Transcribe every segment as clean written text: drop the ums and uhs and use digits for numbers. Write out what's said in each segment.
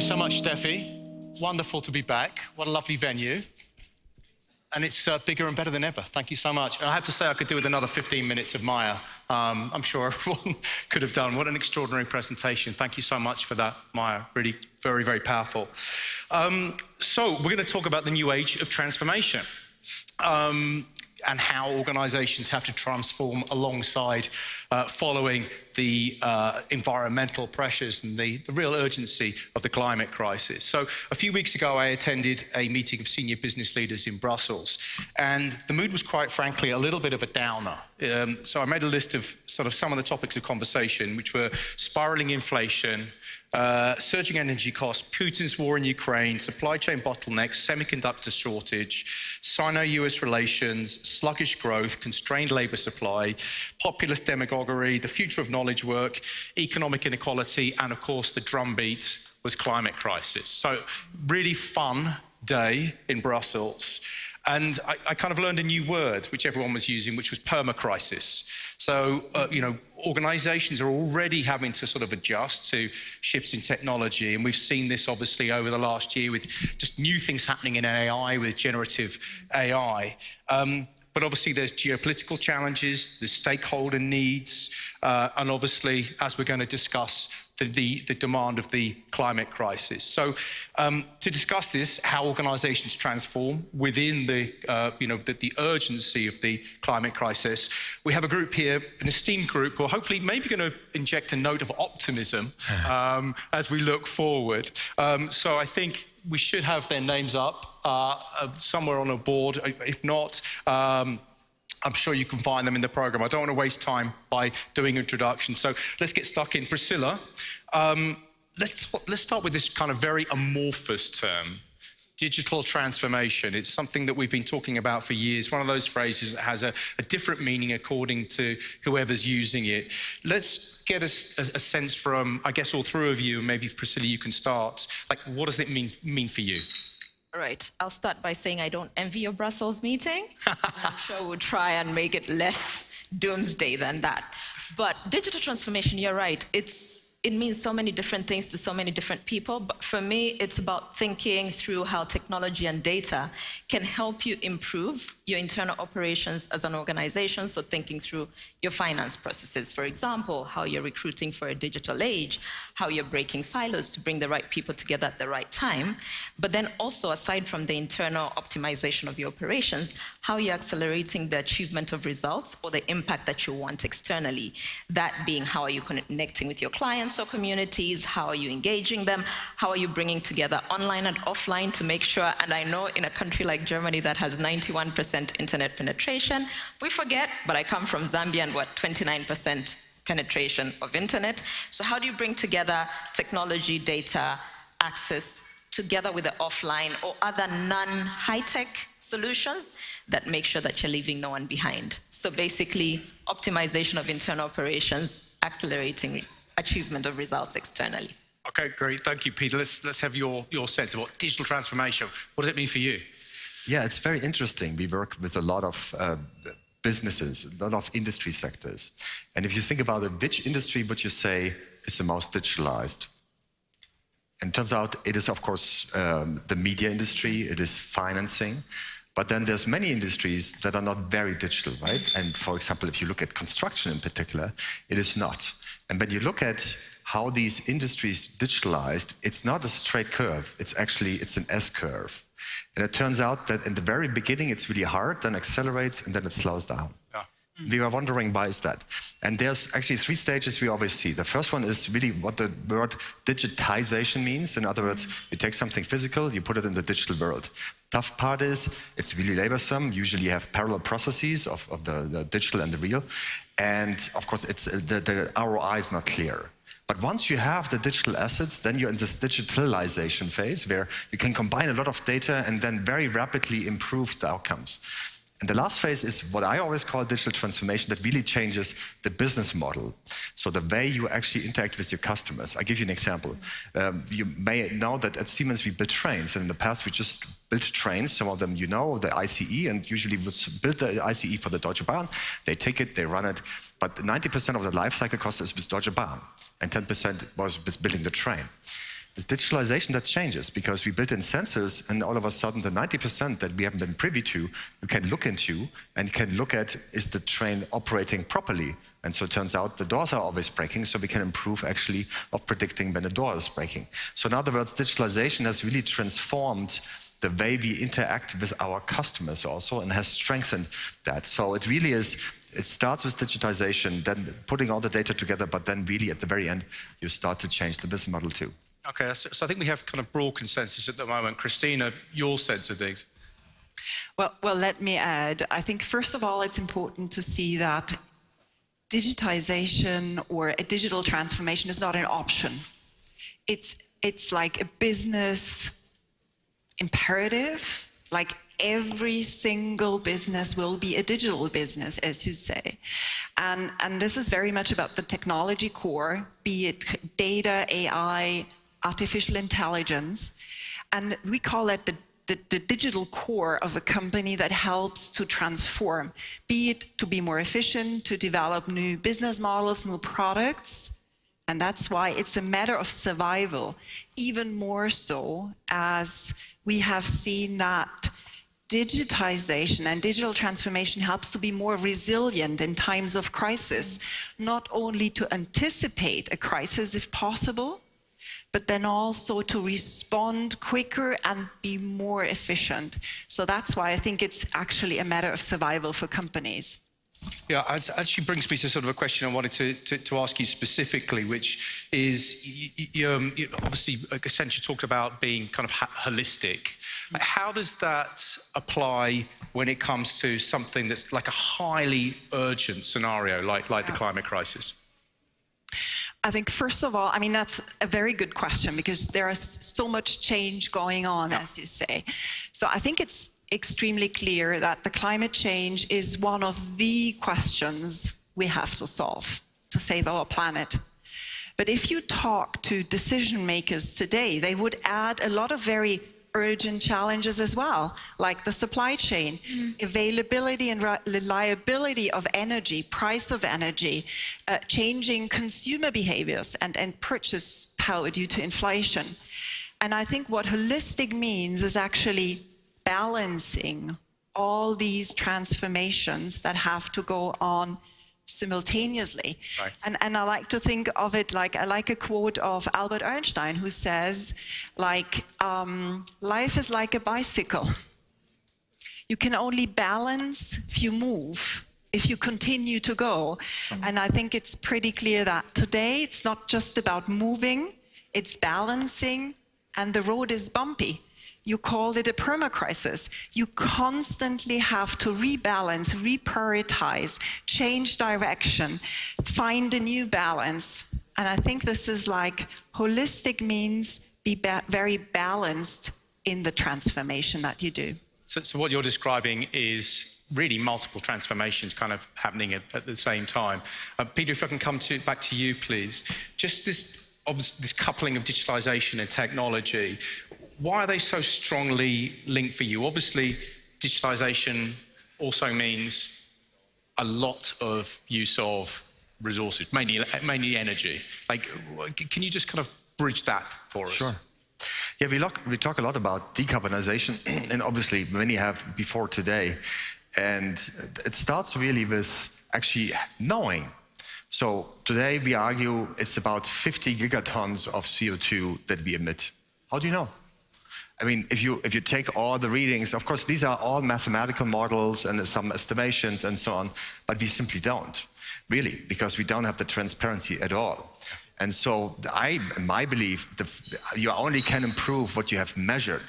so much, Steffi. Wonderful to be back. What a lovely venue. And it's bigger and better than ever. Thank you so much. And I have to say, I could do with another 15 minutes of Maya. I'm sure everyone could have done. What an extraordinary presentation. Thank you so much for that, Maya. Really very, very powerful. So we're going to talk about the new age of transformation and how organizations have to transform alongside following the environmental pressures and the real urgency of the climate crisis. So a few weeks ago, I attended a meeting of senior business leaders in Brussels, and the mood was quite frankly a little bit of a downer. So I made a list of sort of some of the topics of conversation, which were spiraling inflation, surging energy costs, Putin's war in Ukraine, supply chain bottlenecks, semiconductor shortage, Sino-US relations, sluggish growth, constrained labor supply, populist demagoguery, the future of knowledge work, economic inequality, and of course the drumbeat was climate crisis. So really fun day in Brussels. And I kind of learned a new word, which everyone was using, which was permacrisis. So, organizations are already having to sort of adjust to shifts in technology. And we've seen this obviously over the last year with just new things happening in AI, with generative AI. But obviously there's geopolitical challenges, there's stakeholder needs, and obviously, as we're going to discuss, the demand of the climate crisis. So to discuss this, how organizations transform within the urgency of the climate crisis, we have a group here, an esteemed group, who are hopefully maybe going to inject a note of optimism as we look forward. So I think we should have their names up somewhere on a board. If not, I'm sure you can find them in the program. I don't want to waste time by doing introductions. So let's get stuck in. Priscilla, let's start with this kind of very amorphous term, digital transformation. It's something that we've been talking about for years. One of those phrases that has a different meaning according to whoever's using it. Let's get a sense from, I guess, all three of you, and maybe Priscilla, you can start. Like, what does it mean for you? All right, I'll start by saying I don't envy your Brussels meeting. I'm sure we'll try and make it less doomsday than that. But digital transformation, you're right. It means so many different things to so many different people. But for me, it's about thinking through how technology and data can help you improve your internal operations as an organization. So thinking through your finance processes, for example, how you're recruiting for a digital age, how you're breaking silos to bring the right people together at the right time. But then also, aside from the internal optimization of your operations, how you're accelerating the achievement of results or the impact that you want externally. That being, how are you connecting with your clients or communities? How are you engaging them? How are you bringing together online and offline to make sure, and I know in a country like Germany that has 91% internet penetration, we forget, but I come from Zambia and 29% penetration of internet. So how do you bring together technology, data, access, together with the offline or other non-high-tech solutions that make sure that you're leaving no one behind? So basically, optimization of internal operations, accelerating achievement of results externally. Okay, great. Thank you, Peter. Let's have your sense of what digital transformation, what does it mean for you? Yeah, it's very interesting. We work with a lot of businesses, a lot of industry sectors. And if you think about it, which industry would you say is the most digitalized? And it turns out it is, of course, the media industry, it is financing. But then there's many industries that are not very digital, right? And for example, if you look at construction in particular, it is not. And when you look at how these industries digitalized, it's not a straight curve. It's an S curve. And it turns out that in the very beginning, it's really hard, then accelerates, and then it slows down. Yeah. We were wondering, why is that? And there's actually three stages we always see. The first one is really what the word digitization means. In other words, you take something physical, you put it in the digital world. Tough part is, it's really laborsome. Usually you have parallel processes of the digital and the real. And of course, the ROI is not clear. But once you have the digital assets, then you're in this digitalization phase where you can combine a lot of data and then very rapidly improve the outcomes. And the last phase is what I always call digital transformation that really changes the business model. So the way you actually interact with your customers. I'll give you an example. You may know that at Siemens we build trains. And in the past we just built trains. Some of them you know, the ICE, and usually would build the ICE for the Deutsche Bahn. They take it, they run it. But 90% of the life cycle cost is with Deutsche Bahn. And 10% was with building the train. With digitalization, that changes because we built in sensors, and all of a sudden the 90% that we haven't been privy to, you can look into and can look at, is the train operating properly? And so it turns out the doors are always breaking, so we can improve actually of predicting when the door is breaking. So in other words, digitalization has really transformed the way we interact with our customers also and has strengthened that. So it really is, it starts with digitization, then putting all the data together, but then really at the very end, you start to change the business model too. Okay, so I think we have kind of broad consensus at the moment. Christina, your sense of things? Well, let me add. I think first of all, it's important to see that digitization or a digital transformation is not an option. It's like a business imperative, like every single business will be a digital business, as you say. And this is very much about the technology core, be it data, AI, artificial intelligence. And we call it the digital core of a company that helps to transform, be it to be more efficient, to develop new business models, new products. And that's why it's a matter of survival, even more so as we have seen that digitization and digital transformation helps to be more resilient in times of crisis, not only to anticipate a crisis if possible, but then also to respond quicker and be more efficient. So that's why I think it's actually a matter of survival for companies. Yeah, it actually brings me to sort of a question I wanted to ask you specifically, which is, obviously, Accenture talked about being kind of holistic. How does that apply when it comes to something that's like a highly urgent scenario, like the climate crisis? I think, first of all, I mean, that's a very good question because there is so much change going on, as you say. So I think it's extremely clear that the climate change is one of the questions we have to solve to save our planet. But if you talk to decision makers today, they would add a lot of very urgent challenges as well, like the supply chain, availability and reliability of energy, price of energy, changing consumer behaviors and purchase power due to inflation. And I think what holistic means is actually balancing all these transformations that have to go on simultaneously. Right. And I like to think of it like, I like a quote of Albert Einstein who says, like, life is like a bicycle. You can only balance if you move, if you continue to go. And I think it's pretty clear that today it's not just about moving, it's balancing, and the road is bumpy. You called it a perma-crisis. You constantly have to rebalance, reprioritize, change direction, find a new balance. And I think this is like holistic means be very balanced in the transformation that you do. So what you're describing is really multiple transformations kind of happening at the same time. Peter, if I can come back to you, please. Just this coupling of digitalization and technology, why are they so strongly linked for you? Obviously, digitalization also means a lot of use of resources, mainly energy. Like, can you just kind of bridge that for us? Sure. Yeah, we talk a lot about decarbonization, and obviously many have before today. And it starts really with actually knowing. So today we argue it's about 50 gigatons of CO2 that we emit. How do you know? I mean, if you take all the readings, of course, these are all mathematical models and some estimations and so on, but we simply don't, really, because we don't have the transparency at all. And so in my belief, you only can improve what you have measured.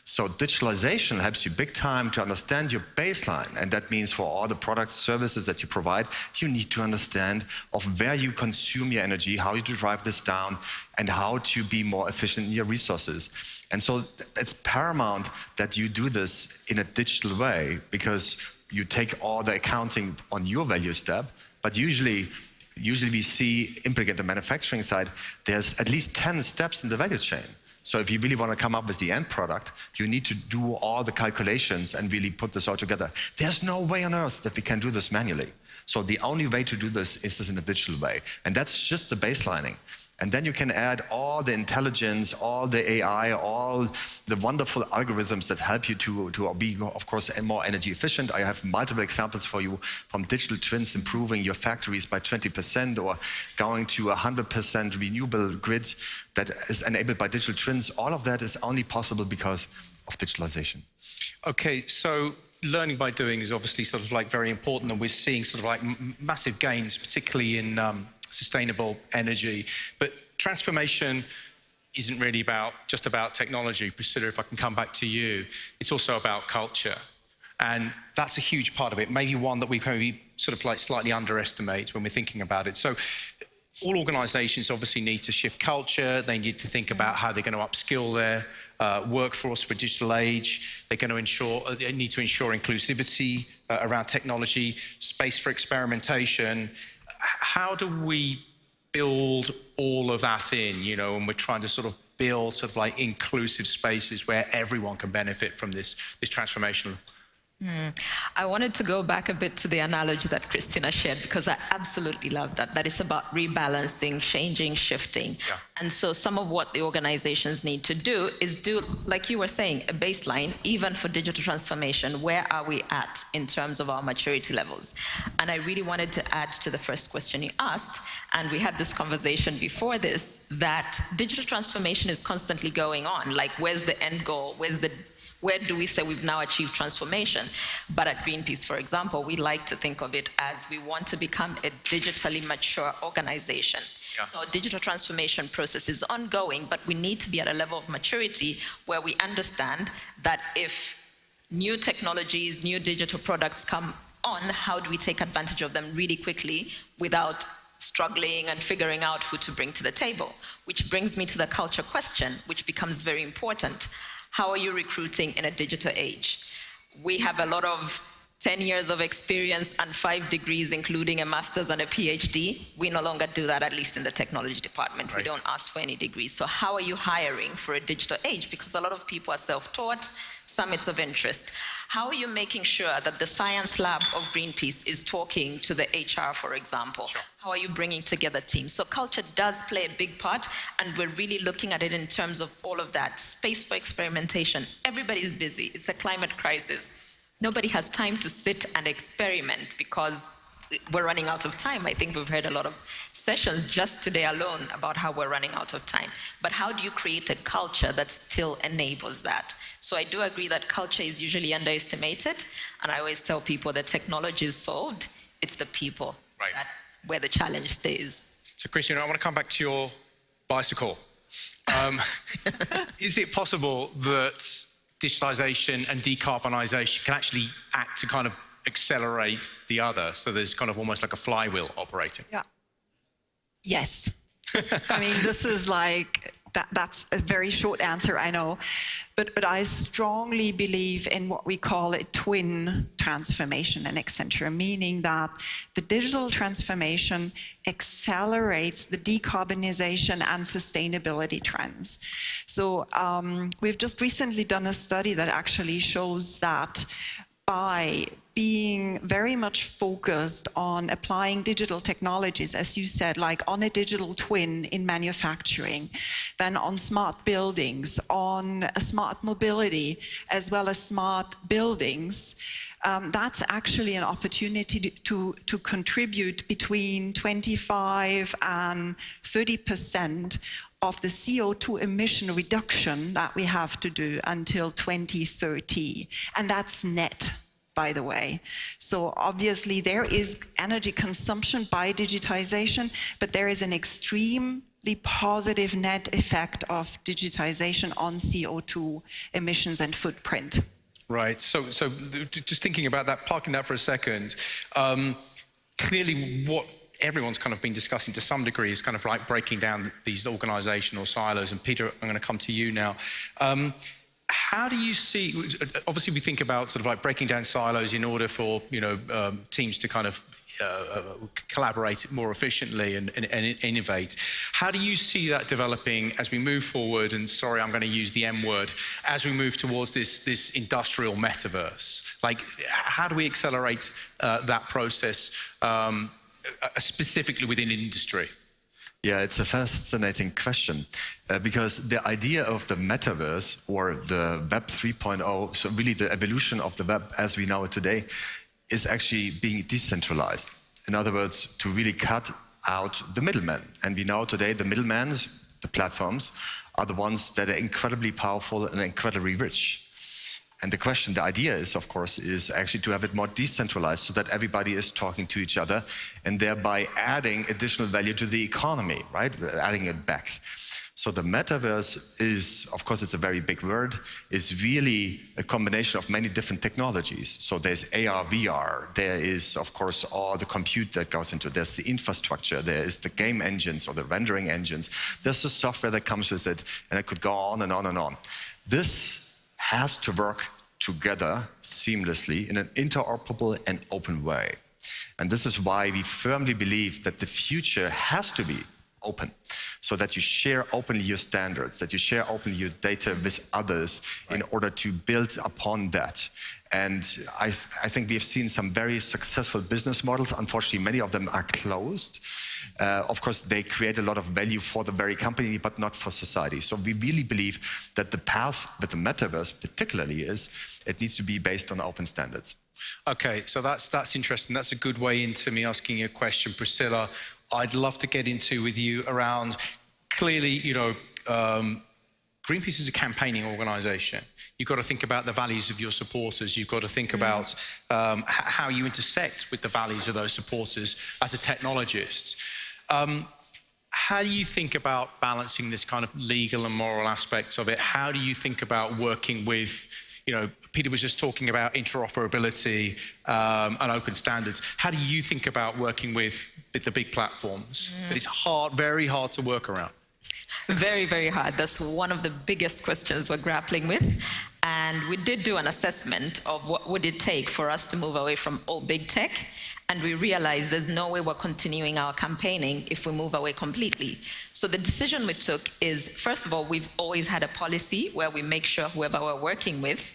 So digitalization helps you big time to understand your baseline. And that means for all the products, services that you provide, you need to understand of where you consume your energy, how you drive this down, and how to be more efficient in your resources. And so it's paramount that you do this in a digital way because you take all the accounting on your value step, but usually we see, implicate the manufacturing side, there's at least 10 steps in the value chain. So if you really want to come up with the end product, you need to do all the calculations and really put this all together. There's no way on earth that we can do this manually. So the only way to do this is in a digital way. And that's just the baselining. And then you can add all the intelligence, all the AI, all the wonderful algorithms that help you to be, of course, more energy efficient. I have multiple examples for you, from digital twins improving your factories by 20% or going to 100% renewable grid that is enabled by digital twins. All of that is only possible because of digitalization. Okay, so learning by doing is obviously sort of like very important, and we're seeing sort of like massive gains, particularly in sustainable energy. But transformation isn't really just about technology. Priscilla, if I can come back to you, it's also about culture. And that's a huge part of it, maybe one that we maybe sort of like slightly underestimate when we're thinking about it. So all organizations obviously need to shift culture. They need to think about how they're going to upskill their workforce for a digital age. They need to ensure inclusivity around technology, space for experimentation. How do we build all of that in, and we're trying to sort of build sort of like inclusive spaces where everyone can benefit from this transformational? I wanted to go back a bit to the analogy that Christina shared, because I absolutely love that it's about rebalancing, changing, shifting. Yeah. And so some of what the organizations need to do is do, like you were saying, a baseline, even for digital transformation. Where are we at in terms of our maturity levels? And I really wanted to add to the first question you asked, and we had this conversation before this, that digital transformation is constantly going on. Like, where's the end goal? Where do we say we've now achieved transformation? But at Greenpeace, for example, we like to think of it as we want to become a digitally mature organization. Yeah. So our digital transformation process is ongoing, but we need to be at a level of maturity where we understand that if new technologies, new digital products come on, how do we take advantage of them really quickly without struggling and figuring out who to bring to the table? Which brings me to the culture question, which becomes very important. How are you recruiting in a digital age? We have a lot of 10 years of experience and 5 degrees, including a master's and a PhD. We no longer do that, at least in the technology department. Right. We don't ask for any degrees. So how are you hiring for a digital age? Because a lot of people are self-taught, summits of interest. How are you making sure that the science lab of Greenpeace is talking to the HR, for example? Sure. How are you bringing together teams? So culture does play a big part, and we're really looking at it in terms of all of that. Space for experimentation. Everybody's busy. It's a climate crisis. Nobody has time to sit and experiment because we're running out of time. I think we've heard a lot of sessions just today alone about how we're running out of time. But how do you create a culture that still enables that? So I do agree that culture is usually underestimated, and I always tell people that technology is solved, it's the people where the challenge stays. So Christina, I want to come back to your bicycle. Is it possible that digitalization and decarbonisation can actually act to kind of accelerate the other, so there's kind of almost like a flywheel operating? Yeah. Yes. I mean, this is like, that's a very short answer, I know, but I strongly believe in what we call a twin transformation in Accenture, meaning that the digital transformation accelerates the decarbonization and sustainability trends. So we've just recently done a study that actually shows that by being very much focused on applying digital technologies, as you said, like on a digital twin in manufacturing, then on smart buildings, on smart mobility, as well as smart buildings, that's actually an opportunity to contribute between 25 and 30% of the CO2 emission reduction that we have to do until 2030. And that's net, by the way. So obviously there is energy consumption by digitization, but there is an extremely positive net effect of digitization on CO2 emissions and footprint. Right, so just thinking about that, parking that for a second, clearly what everyone's kind of been discussing to some degree is kind of like breaking down these organizational silos. And Peter, I'm going to come to you now. How do you see, obviously we think about sort of like breaking down silos in order for, teams to kind of collaborate more efficiently and innovate. How do you see that developing as we move forward? And sorry, I'm going to use the M word, as we move towards this industrial metaverse. Like, how do we accelerate that process, specifically within industry? Yeah, it's a fascinating question because the idea of the metaverse or the Web 3.0, so really the evolution of the web as we know it today, is actually being decentralized. In other words, to really cut out the middlemen. And we know today the middlemen, the platforms, are the ones that are incredibly powerful and incredibly rich. And the question, the idea is, of course, is actually to have it more decentralized so that everybody is talking to each other and thereby adding additional value to the economy, right? Adding it back. So the metaverse is, of course, it's a very big word, is really a combination of many different technologies. So there's AR, VR, there is, of course, all the compute that goes into it. There's the infrastructure, there is the game engines or the rendering engines. There's the software that comes with it, and it could go on and on and on. This has to work together seamlessly in an interoperable and open way. And this is why we firmly believe that the future has to be open, so that you share openly your standards, that you share openly your data with others in order to build upon that. And I think we've seen some very successful business models. Unfortunately, many of them are closed. Of course, they create a lot of value for the very company, but not for society. So we really believe that the path with the metaverse particularly is, it needs to be based on open standards. Okay, so that's interesting. That's a good way into me asking you a question, Priscilla. I'd love to get into with you around, clearly, you know, Greenpeace is a campaigning organization. You've got to think about the values of your supporters. You've got to think about how you intersect with the values of those supporters as a technologist. How do you think about balancing this kind of legal and moral aspects of it? How do you think about working with, you know, Peter was just talking about interoperability and open standards. How do you think about working with the big platforms? But it's hard, very hard to work around. Very, very hard. That's one of the biggest questions we're grappling with. And we did do an assessment of what would it take for us to move away from all big tech. And we realized there's no way we're continuing our campaigning if we move away completely. So the decision we took is, first of all, we've always had a policy where we make sure whoever we're working with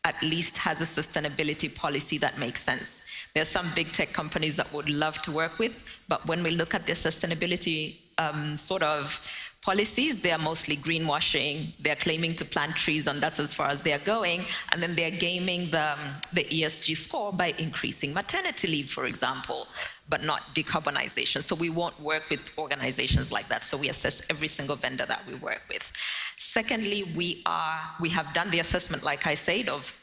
at least has a sustainability policy that makes sense. There are some big tech companies that would love to work with, but when we look at their sustainability sort of policies, they are mostly greenwashing. They're claiming to plant trees, and that's as far as they're going. And then they're gaming the ESG score by increasing maternity leave, for example, but not decarbonization. So we won't work with organizations like that. So we assess every single vendor that we work with. Secondly, we have done the assessment, like I said, of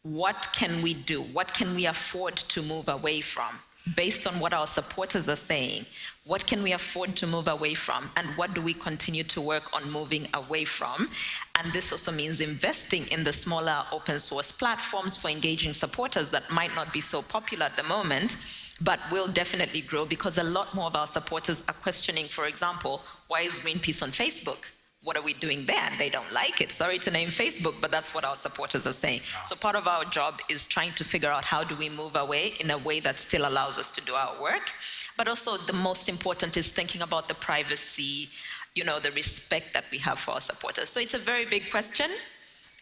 what can we do? What can we afford to move away from? Based on what our supporters are saying, what can we afford to move away from, and what do we continue to work on moving away from? And this also means investing in the smaller open source platforms for engaging supporters that might not be so popular at the moment, but will definitely grow, because a lot more of our supporters are questioning, for example, why is Greenpeace on Facebook? What are we doing there? And they don't like it. Sorry to name Facebook, but that's what our supporters are saying. So part of our job is trying to figure out how do we move away in a way that still allows us to do our work. But also the most important is thinking about the privacy, you know, the respect that we have for our supporters. So it's a very big question,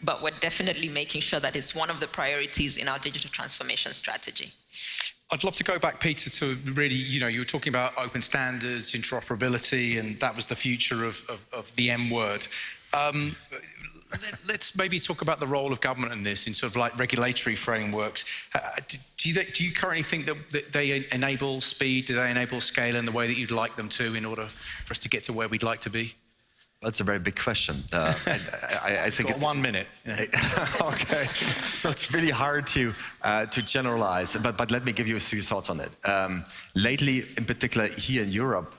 but we're definitely making sure that it's one of the priorities in our digital transformation strategy. I'd love to go back, Peter, to really, you know, you were talking about open standards, interoperability, and that was the future of the M word. Let's maybe talk about the role of government in this, in sort of like regulatory frameworks. Do you currently think that they enable speed? Do they enable scale in the way that you'd like them to in order for us to get to where we'd like to be? That's a very big question. I think it's 1 minute. Okay, so it's really hard to generalize, but let me give you a few thoughts on it. Lately, in particular here in Europe,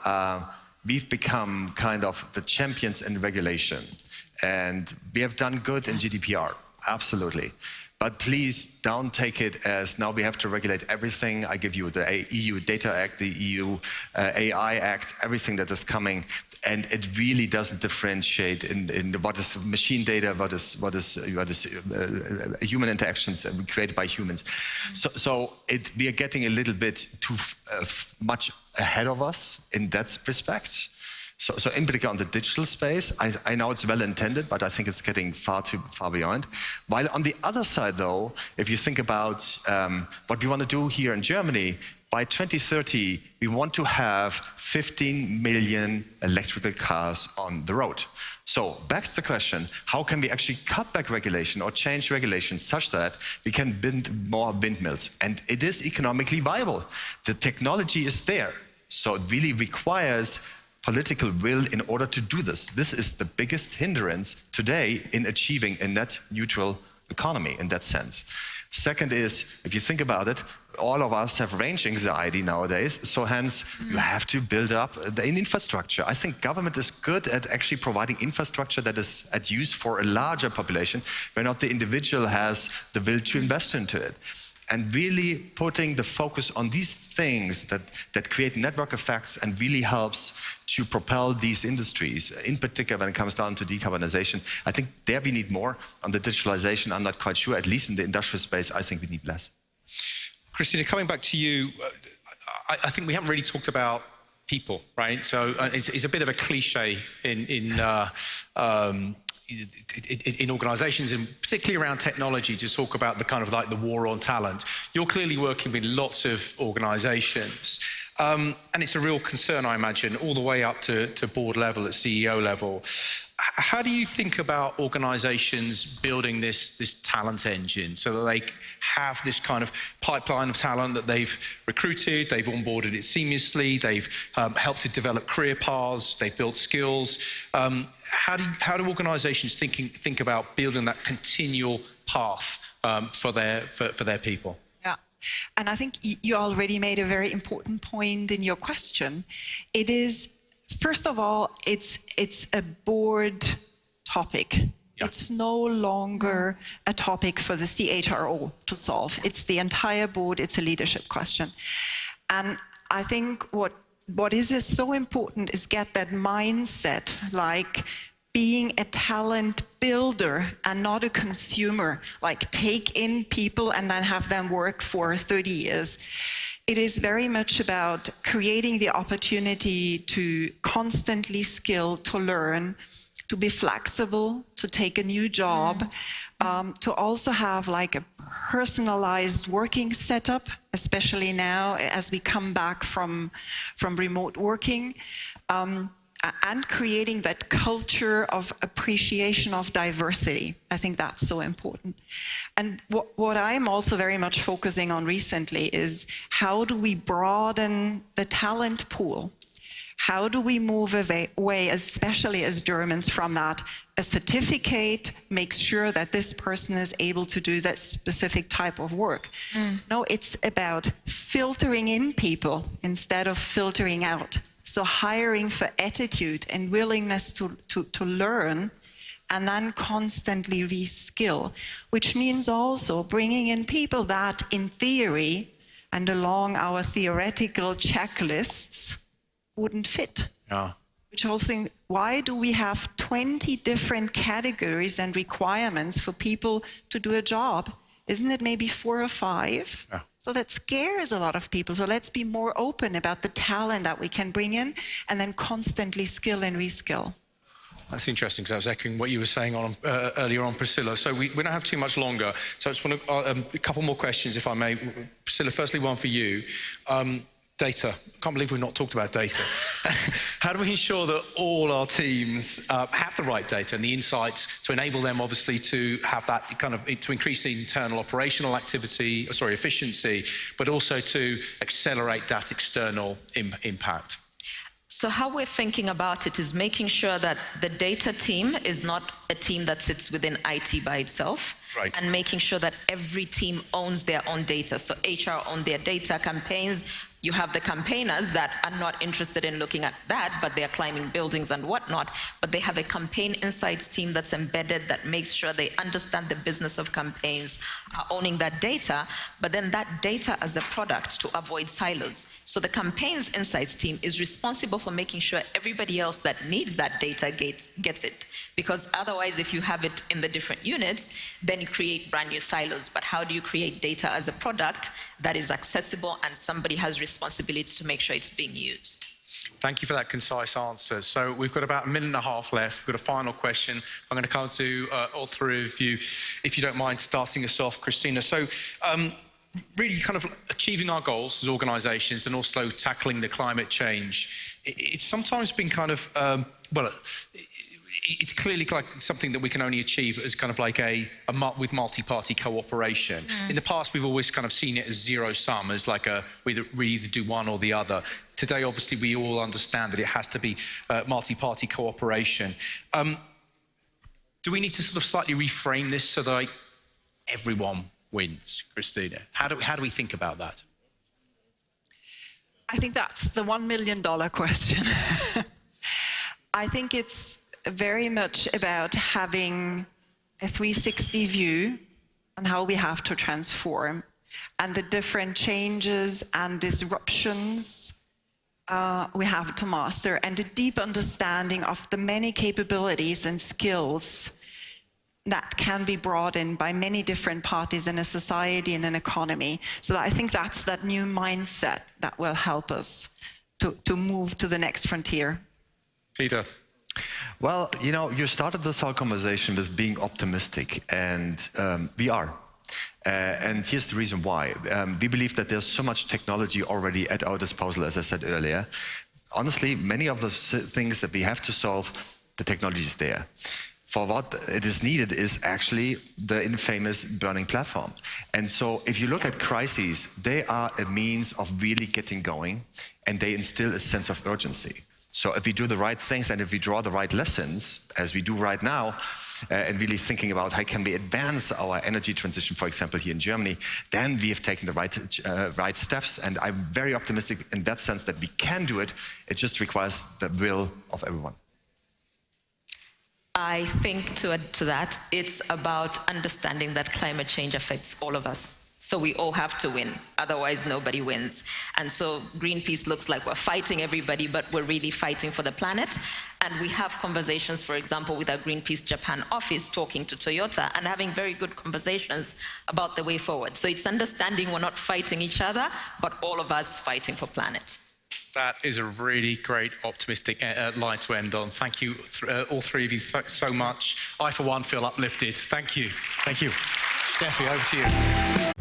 we've become kind of the champions in regulation, and we have done good in GDPR, absolutely. But please don't take it as now we have to regulate everything. I give you the EU Data Act, the EU AI Act, everything that is coming. And it really doesn't differentiate in what is machine data, what is human interactions created by humans. So we are getting a little bit too much ahead of us in that respect. So in particular on the digital space, I know it's well intended, but I think it's getting far beyond. While on the other side though, if you think about what we want to do here in Germany, by 2030, we want to have 15 million electrical cars on the road. So back to the question, how can we actually cut back regulation or change regulation such that we can build more windmills? And it is economically viable. The technology is there. So it really requires political will in order to do this. This is the biggest hindrance today in achieving a net neutral economy in that sense. Second is, if you think about it, all of us have range anxiety nowadays, so hence you have to build up the infrastructure. I think government is good at actually providing infrastructure that is at use for a larger population, where not the individual has the will to invest into it. And really putting the focus on these things that create network effects and really helps to propel these industries, in particular when it comes down to decarbonization. I think there we need more. On the digitalization, I'm not quite sure. At least in the industrial space, I think we need less. Christina, coming back to you, I think we haven't really talked about people, right? So it's a bit of a cliche in organizations, and particularly around technology, to talk about the kind of like the war on talent. You're clearly working with lots of organizations. And it's a real concern, I imagine, all the way up to board level, at CEO level. How do you think about organizations building this talent engine so that they have this kind of pipeline of talent that they've recruited, they've onboarded it seamlessly, they've helped to develop career paths, they've built skills? How do organizations think about building that continual path for their people? Yeah, and I think you already made a very important point in your question. It is, first of all, it's a board topic. Yeah. It's no longer a topic for the CHRO to solve. It's the entire board. It's a leadership question. And I think what is so important is get that mindset, like being a talent builder and not a consumer, like take in people and then have them work for 30 years. It is very much about creating the opportunity to constantly skill, to learn, to be flexible, to take a new job, to also have like a personalized working setup, especially now as we come back from remote working, and creating that culture of appreciation of diversity. I think that's so important. And what I'm also very much focusing on recently is how do we broaden the talent pool? How do we move away, especially as Germans, from that a certificate makes sure that this person is able to do that specific type of work? No, it's about filtering in people instead of filtering out. So hiring for attitude and willingness to learn, and then constantly reskill, which means also bringing in people that in theory and along our theoretical checklists wouldn't fit. Yeah. Which also, why do we have 20 different categories and requirements for people to do a job? Isn't it maybe 4 or 5? Yeah. So that scares a lot of people. So let's be more open about the talent that we can bring in and then constantly skill and reskill. That's interesting, because I was echoing what you were saying earlier on, Priscilla. So we don't have too much longer. So I just want to, a couple more questions, if I may. Priscilla, firstly, one for you. Data. Can't believe we've not talked about data. How do we ensure that all our teams have the right data and the insights to enable them, obviously, to have that kind of, to increase the internal operational activity, efficiency, but also to accelerate that external impact? So how we're thinking about it is making sure that the data team is not a team that sits within IT by itself, right, and making sure that every team owns their own data. So HR own their data, campaigns. You have the campaigners that are not interested in looking at that, but they're climbing buildings and whatnot. But they have a campaign insights team that's embedded that makes sure they understand the business of campaigns, are owning that data, but then that data as a product to avoid silos. So the campaigns insights team is responsible for making sure everybody else that needs that data gets it. Because otherwise, if you have it in the different units, then you create brand new silos. But how do you create data as a product that is accessible and somebody has responsibility to make sure it's being used? Thank you for that concise answer. So we've got about a minute and a half left. We've got a final question. I'm going to come to all three of you, if you don't mind starting us off, Christina. So really kind of achieving our goals as organisations and also tackling the climate change, it's sometimes been kind of, it's clearly like something that we can only achieve as kind of like with multi-party cooperation. In the past, we've always kind of seen it as zero sum, as like we either do one or the other. Today, obviously, we all understand that it has to be multi-party cooperation. Do we need to sort of slightly reframe this so that like, everyone wins, Christina? How do we think about that? I think that's the $1 million question. I think it's very much about having a 360 view on how we have to transform and the different changes and disruptions we have to master, and a deep understanding of the many capabilities and skills that can be brought in by many different parties in a society and an economy. So I think that's that new mindset that will help us to move to the next frontier. Peter? Well, you know, you started this whole conversation with being optimistic, and we are. And here's the reason why. We believe that there's so much technology already at our disposal, as I said earlier. Honestly, many of the things that we have to solve, the technology is there. For what it is needed is actually the infamous burning platform. And so if you look at crises, they are a means of really getting going, and they instill a sense of urgency. So if we do the right things and if we draw the right lessons, as we do right now, and really thinking about how can we advance our energy transition, for example, here in Germany, then we have taken the right steps. And I'm very optimistic in that sense that we can do it. It just requires the will of everyone. I think to add to that, it's about understanding that climate change affects all of us. So we all have to win, otherwise nobody wins. And so Greenpeace looks like we're fighting everybody, but we're really fighting for the planet. And we have conversations, for example, with our Greenpeace Japan office, talking to Toyota and having very good conversations about the way forward. So it's understanding we're not fighting each other, but all of us fighting for planet. That is a really great, optimistic line to end on. Thank you, all three of you, so much. I, for one, feel uplifted. Thank you. Thank you. Steffi, over to you.